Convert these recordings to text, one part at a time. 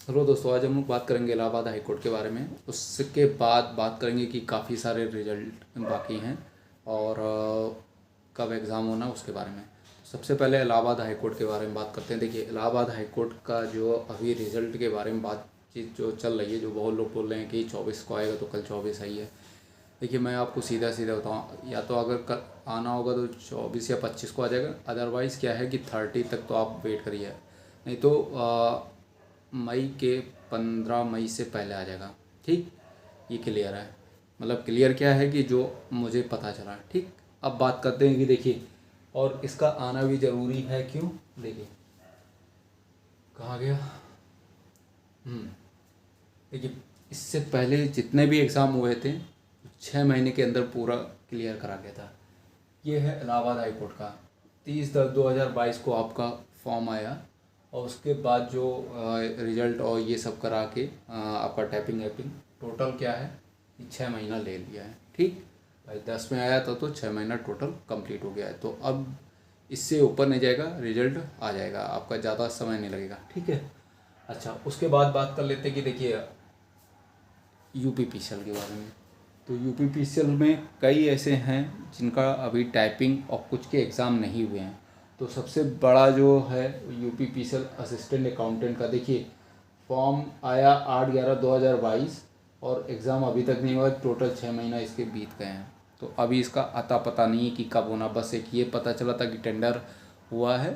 Hello दोस्तों, आज हम लोग बात करेंगे इलाहाबाद हाई कोर्ट के बारे में। उसके बाद बात करेंगे कि काफ़ी सारे रिजल्ट बाकी हैं और कब एग्ज़ाम होना उसके बारे में। सबसे पहले इलाहाबाद हाई कोर्ट के बारे में बात करते हैं। देखिए, इलाहाबाद हाई कोर्ट का जो अभी रिज़ल्ट के बारे में बातचीत जो चल रही है, जो बहुत लोग बोल रहे हैं कि 24 को आएगा तो कल 24 आई है। देखिए, मैं आपको सीधा सीधा बताऊँ, या तो अगर कल आना होगा तो 24 या 25 को आ जाएगा। अदरवाइज़ क्या है कि 30 तक तो आप वेट करिए, नहीं तो मई के 15 मई से पहले आ जाएगा। ठीक, ये क्लियर है। मतलब क्लियर क्या है कि जो मुझे पता चला। ठीक, अब बात करते हैं कि देखिए, और इसका आना भी ज़रूरी है। क्यों? देखिए, कहाँ गया। देखिए, इससे पहले जितने भी एग्ज़ाम हुए थे 6 महीने के अंदर पूरा क्लियर करा गया था। ये है इलाहाबाद हाई कोर्ट का। 30/10/2022 को आपका फॉर्म आया और उसके बाद जो रिजल्ट और ये सब करा के आपका टैपिंग वैपिंग टोटल क्या है कि 6 महीना ले लिया है। ठीक भाई, 10 में आया था तो 6 महीना टोटल कंप्लीट हो गया है। तो अब इससे ऊपर नहीं जाएगा, रिजल्ट आ जाएगा, आपका ज़्यादा समय नहीं लगेगा। ठीक है। अच्छा, उसके बाद बात कर लेते हैं कि देखिए यूपीपीसीएल के बारे में। तो यूपीपीसीएल में कई ऐसे हैं जिनका अभी टाइपिंग और कुछ के एग्ज़ाम नहीं हुए हैं। तो सबसे बड़ा जो है यूपीपीसीएल असिस्टेंट अकाउंटेंट का, देखिए फॉर्म आया 8/11/2022 और एग्ज़ाम अभी तक नहीं हुआ। टोटल 6 महीना इसके बीत गए हैं। तो अभी इसका अता पता नहीं है कि कब होना। बस एक ये पता चला था कि टेंडर हुआ है,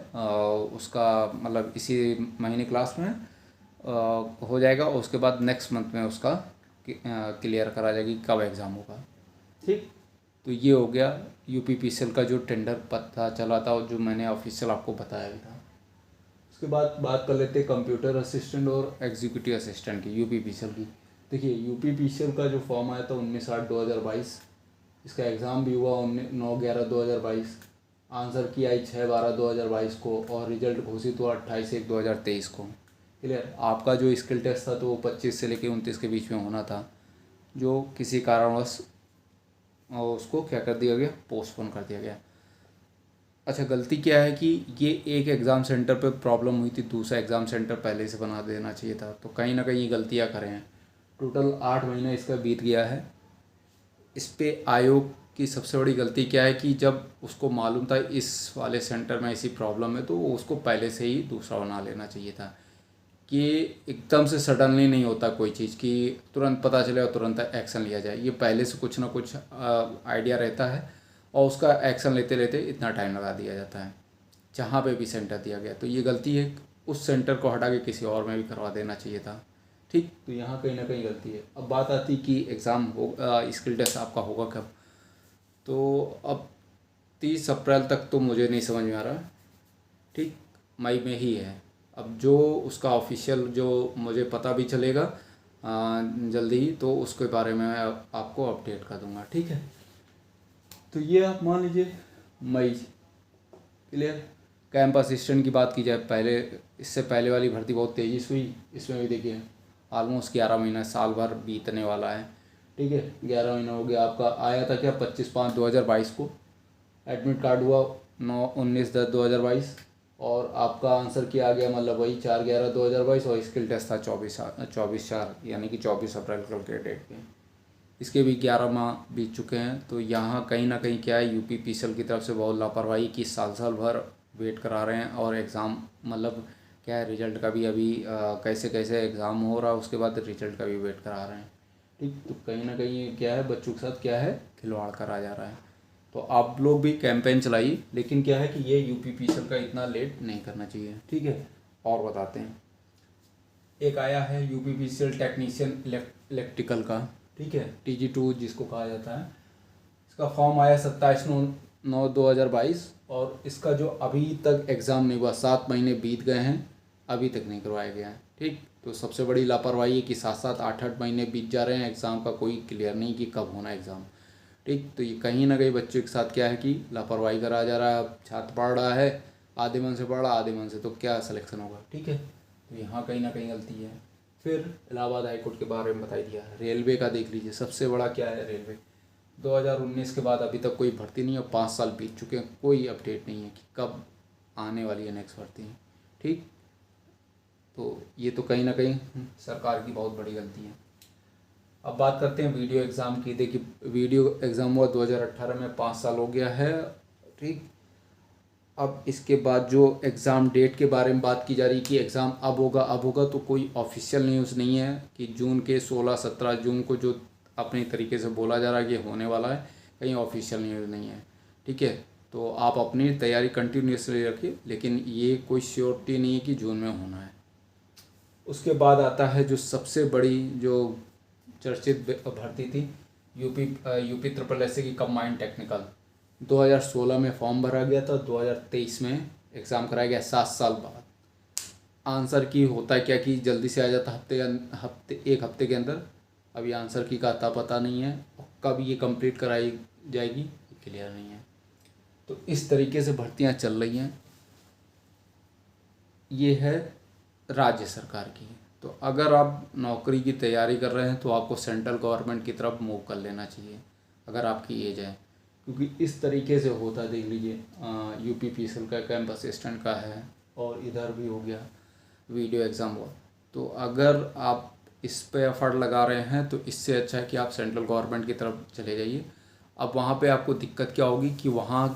उसका मतलब इसी महीने क्लास में हो जाएगा और उसके बाद नेक्स्ट मंथ में उसका क्लियर करा जाएगी कब एग्ज़ाम होगा। ठीक, तो ये हो गया यूपीपीसीएल का जो टेंडर पता चला था और जो मैंने ऑफिशियल आपको बताया भी था। उसके बाद बात कर लेते हैं कंप्यूटर असिस्टेंट और एग्जीक्यूटिव असिस्टेंट की, यूपीपीसीएल की। देखिए, यूपीपीसीएल का जो फॉर्म आया था 19/8/2022, इसका एग्ज़ाम भी हुआ 9/11/2022। आंसर की आई 6/12/2022 को और रिजल्ट घोषित हुआ 28/1/2023 को। क्लियर। आपका जो स्किल टेस्ट था तो वो 25 से लेकर 29 के बीच में होना था, जो किसी कारणवश उसको क्या कर दिया गया, पोस्टपोन कर दिया गया। अच्छा, गलती क्या है कि ये एक एग्ज़ाम सेंटर पे प्रॉब्लम हुई थी, दूसरा एग्ज़ाम सेंटर पहले से बना देना चाहिए था। तो कहीं ना कहीं ये गलतियाँ करें हैं। टोटल 8 महीना इसका बीत गया है। इस पे आयोग की सबसे बड़ी गलती क्या है कि जब उसको मालूम था इस वाले सेंटर में ऐसी प्रॉब्लम है तो उसको पहले से ही दूसरा बना लेना चाहिए था। कि एकदम से सडनली नहीं होता कोई चीज़ कि तुरंत पता चले और तुरंत एक्शन लिया जाए। ये पहले से कुछ ना कुछ आइडिया रहता है और उसका एक्शन लेते लेते इतना टाइम लगा दिया जाता है जहाँ पे भी सेंटर दिया गया। तो ये गलती है, उस सेंटर को हटा के किसी और में भी करवा देना चाहिए था। ठीक, तो यहाँ कहीं ना कहीं गलती है। अब बात आती कि एग्ज़ाम हो, स्किल टेस्ट आपका होगा कब। तो अब 30 अप्रैल तक तो मुझे नहीं समझ में आ रहा। ठीक, मई में ही है। अब जो उसका ऑफिशियल जो मुझे पता भी चलेगा जल्दी ही, तो उसके बारे में मैं आपको अपडेट कर दूंगा। ठीक है। तो ये आप मान लीजिए मई। क्लियर। कैंप असिस्टेंट की बात की जाए, पहले इससे पहले वाली भर्ती बहुत तेज़ी से हुई। इसमें भी देखिए ऑलमोस्ट 11 महीना, साल भर बीतने वाला है। ठीक है, 11 महीना हो गया। आपका आया था क्या 25/5/2022 को। एडमिट कार्ड हुआ 19/10/2022 और आपका आंसर किया गया मतलब वही 4/11/2022 और स्किल टेस्ट था 24/4 यानी कि 24 अप्रैल कल के डेट पे। इसके भी 11 माह बीत चुके हैं। तो यहाँ कहीं ना कहीं क्या है, यूपीपीसीएल की तरफ से बहुत लापरवाही की साल साल भर वेट करा रहे हैं और एग्ज़ाम मतलब क्या है, रिजल्ट का भी अभी कैसे कैसे एग्ज़ाम हो रहा है उसके बाद रिजल्ट का भी वेट करा रहे हैं। ठीक, तो कहीं ना कहीं क्या है, बच्चों के साथ क्या है, खिलवाड़ करा जा रहा है। तो आप लोग भी कैंपेन चलाइए, लेकिन क्या है कि ये यूपीपीसीएल का इतना लेट नहीं करना चाहिए। ठीक है। और बताते हैं, एक आया है यूपीपीसीएल टेक्नीशियन इलेक्ट्रिकल का। ठीक है, TG2 जिसको कहा जाता है। इसका फॉर्म आया 27/9/2022 और इसका जो अभी तक एग्ज़ाम नहीं हुआ, 7 महीने बीत गए हैं, अभी तक नहीं करवाया गया है। ठीक, तो सबसे बड़ी लापरवाही है कि 7-7 8-8 महीने बीत जा रहे हैं, एग्ज़ाम का कोई क्लियर नहीं कि कब होना एग्ज़ाम। ठीक, तो ये कहीं ना कहीं बच्चों के साथ क्या है कि लापरवाही करा जा रहा है। अब छात्र पढ़ रहा है, आधे मन से पढ़ रहा आधे मन से, तो क्या सिलेक्शन होगा। ठीक है, तो यहाँ कहीं ना कहीं गलती है। फिर इलाहाबाद हाई कोर्ट के बारे में बता दिया। रेलवे का देख लीजिए, सबसे बड़ा क्या है, रेलवे 2019 के बाद अभी तक कोई भर्ती नहीं है और 5 साल बीत चुके हैं, कोई अपडेट नहीं है कि कब आने वाली है नेक्स्ट भर्ती। ठीक, तो ये तो कहीं ना कहीं सरकार की बहुत बड़ी गलती है। अब बात करते हैं वीडियो एग्ज़ाम की। देखिए वीडियो एग्ज़ाम हुआ 2018 में, 5 साल हो गया है, ठीक। अब इसके बाद जो एग्ज़ाम डेट के बारे में बात की जा रही कि एग्ज़ाम अब होगा, तो कोई ऑफिशियल न्यूज़ नहीं है कि जून के 16-17 जून को जो अपने तरीके से बोला जा रहा है कि होने वाला है, कहीं ऑफिशियल न्यूज़ नहीं है, ठीक है। तो आप अपनी तैयारी कंटिन्यूसली रखिए, लेकिन ये कोई श्योरिटी नहीं है कि जून में होना है। उसके बाद आता है जो सबसे बड़ी जो चर्चित भर्ती थी, यूपी ट्रिपल एस की कंबाइंड टेक्निकल। 2016 में फॉर्म भरा गया था, 2023 में एग्ज़ाम कराया गया, 7 साल बाद। आंसर की होता क्या कि जल्दी से आ जाता एक हफ्ते के अंदर। अभी आंसर की का अता पता नहीं है, और कब ये कंप्लीट कराई जाएगी क्लियर नहीं है। तो इस तरीके से भर्तियां चल रही हैं। ये है राज्य सरकार की। तो अगर आप नौकरी की तैयारी कर रहे हैं तो आपको सेंट्रल गवर्नमेंट की तरफ मूव कर लेना चाहिए अगर आपकी एज है, क्योंकि इस तरीके से होता है। देख लीजिए UPPCL का कैंपस असिस्टेंट का है, और इधर भी हो गया वीडियो एग्ज़ाम हुआ। तो अगर आप इस पे एफर्ट लगा रहे हैं तो इससे अच्छा है कि आप सेंट्रल गवर्नमेंट की तरफ चले जाइए। अब वहाँ पे आपको दिक्कत क्या होगी कि वहाँ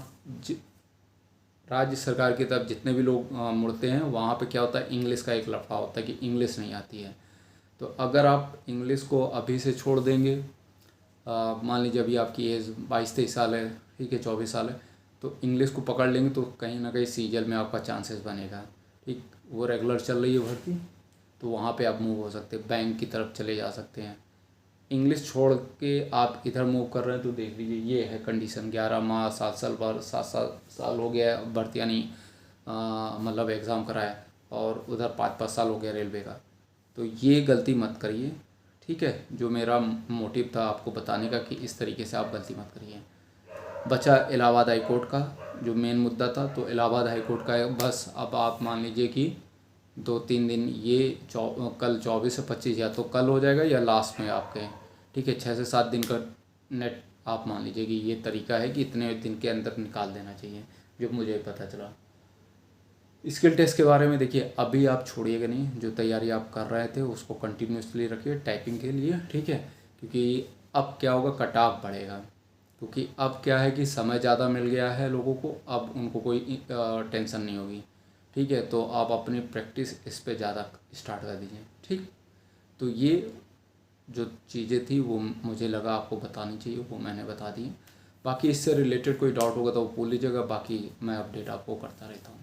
राज्य सरकार की तरफ जितने भी लोग मुड़ते हैं, वहाँ पे क्या होता है, इंग्लिश का एक लफड़ा होता है कि इंग्लिश नहीं आती है। तो अगर आप इंग्लिश को अभी से छोड़ देंगे, मान लीजिए अभी आपकी एज 22-23 साल है, ठीक है, 24 साल है, तो इंग्लिश को पकड़ लेंगे तो कहीं ना कहीं सीजीएल में आपका चांसेस बनेगा, ठीक। वो रेगुलर चल रही है भर्ती, तो वहाँ पे आप मूव हो सकते हैं, बैंक की तरफ चले जा सकते हैं। इंग्लिश छोड़ के आप इधर मूव कर रहे हैं तो देख लीजिए ये है कंडीशन। 11 माह 7 साल पर 7 साल हो गया भर्तियाँ नहीं, मतलब एग्ज़ाम कराया, और उधर 5-5 साल हो गया रेलवे का। तो ये गलती मत करिए, ठीक है। जो मेरा मोटिव था आपको बताने का कि इस तरीके से आप गलती मत करिए। बचा इलाहाबाद हाई कोर्ट का जो मेन मुद्दा था, तो इलाहाबाद हाई कोर्ट का बस अब आप मान लीजिए कि 2-3 दिन, ये कल 24 से 25, या तो कल हो जाएगा या लास्ट में आपके, ठीक है। 6 से 7 दिन का नेट आप मान लीजिए कि ये तरीका है कि इतने दिन के अंदर निकाल देना चाहिए, जो मुझे पता चला। स्किल टेस्ट के बारे में देखिए, अभी आप छोड़िएगा नहीं, जो तैयारी आप कर रहे थे उसको कंटिन्यूसली रखिए टाइपिंग के लिए, ठीक है। क्योंकि अब क्या होगा, कट ऑफ बढ़ेगा, क्योंकि अब क्या है कि समय ज़्यादा मिल गया है लोगों को, अब उनको कोई टेंशन नहीं होगी, ठीक है। तो आप अपनी प्रैक्टिस इस पे ज़्यादा स्टार्ट कर दीजिए, ठीक। तो ये जो चीज़ें थी वो मुझे लगा आपको बतानी चाहिए, वो मैंने बता दी। बाकी इससे रिलेटेड कोई डाउट होगा तो वो पूछ लीजिएगा, बाकी मैं अपडेट आपको करता रहता हूँ।